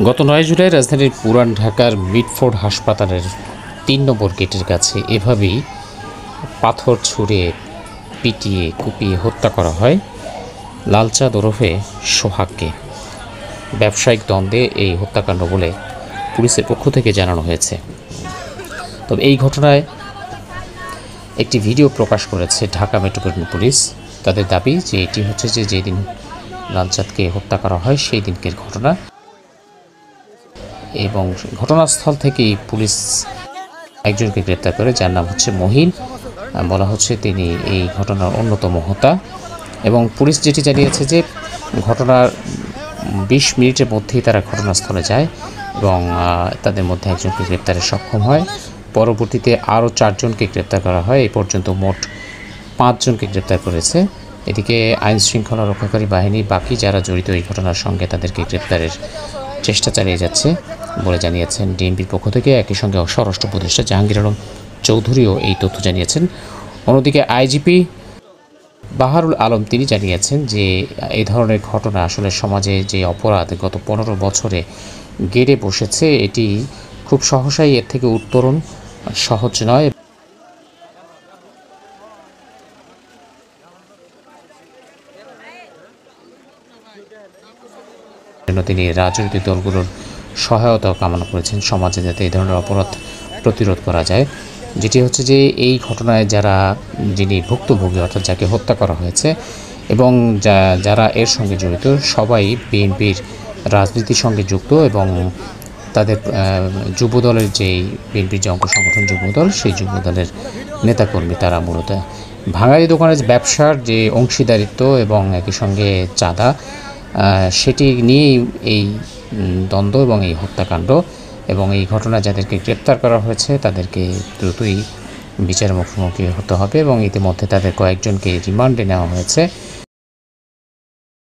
গত ৯ জুলাই রাজধানীর পুরান ঢাকার মিটফোর্ড হাসপাতালের ৩ নম্বর গেটের কাছে এভাবেই পাথর ছুঁড়ে পিটিয়ে কুপিয়ে হত্যা করা হয় লালচাঁদ ওরফে সোহাগকে। ব্যবসায়িক দ্বন্দ্বে এই হত্যাকাণ্ড বলে পুলিশের পক্ষ থেকে জানানো হয়েছে। তবে এই ঘটনায় একটি ভিডিও প্রকাশ করেছে ঢাকা মেট্রোপলিটন পুলিশ। তাদের দাবি যে এটি হচ্ছে যেদিন লালচাঁদকে হত্যা করা হয় সেই দিনকের ঘটনা, এবং ঘটনাস্থল থেকেই পুলিশ একজনকে গ্রেপ্তার করে, যার নাম হচ্ছে মহিন। বলা হচ্ছে তিনি এই ঘটনার অন্যতম হোতা। এবং পুলিশ যেটি জানিয়েছে যে ঘটনার ২০ মিনিটের মধ্যেই তারা ঘটনাস্থলে যায় এবং তাদের মধ্যে একজনকে গ্রেপ্তারে সক্ষম হয়। পরবর্তীতে আরও ৪ জনকে গ্রেপ্তার করা হয়। এই পর্যন্ত মোট ৫ জনকে গ্রেপ্তার করেছে। এদিকে আইন শৃঙ্খলা রক্ষাকারী বাহিনী বাকি যারা জড়িত এই ঘটনার সঙ্গে তাদেরকে গ্রেপ্তারের চেষ্টা চালিয়ে যাচ্ছে বলে জানিয়েছেন ডিএমপির পক্ষ থেকে। একই সঙ্গে স্বরাষ্ট্র উপদেষ্টা জাহাঙ্গীর আলম চৌধুরীও এই তথ্য জানিয়েছেন। অন্যদিকে আইজিপি বাহারুল আলম তিনি জানিয়েছেন যে এই ধরনের ঘটনা আসলে সমাজে যে অপরাধ গত ১৫ বছরে গেড়ে বসেছে, এটি খুব সহসাই এর থেকে উত্তরণ সহজ নয়। তিনি রাজনৈতিক দলগুলোর সহায়তাও কামনা করেছেন সমাজে যাতে এই ধরনের অপরাধ প্রতিরোধ করা যায়। যেটি হচ্ছে যে এই ঘটনায় যিনি ভুক্তভোগী অর্থাৎ যাকে হত্যা করা হয়েছে এবং যারা এর সঙ্গে জড়িত সবাই বিএনপির রাজনীতির সঙ্গে যুক্ত এবং তাদের যুবদলের বিএনপির যে অঙ্গ সংগঠন যুবদল, সেই যুবদলের নেতাকর্মী। তারা মূলত ভাঙারি দোকানের ব্যবসার যে অংশীদারিত্ব এবং একই সঙ্গে চাঁদা, সেটি নিয়েই এই দ্বন্দ্ব এবং এই হত্যাকাণ্ড। এবং এই ঘটনায় যাদেরকে গ্রেপ্তার করা হয়েছে তাদেরকে দ্রুতই বিচারের মুখোমুখি হতে হবে এবং ইতিমধ্যে তাদের কয়েকজনকে রিমান্ডে নেওয়া হয়েছে।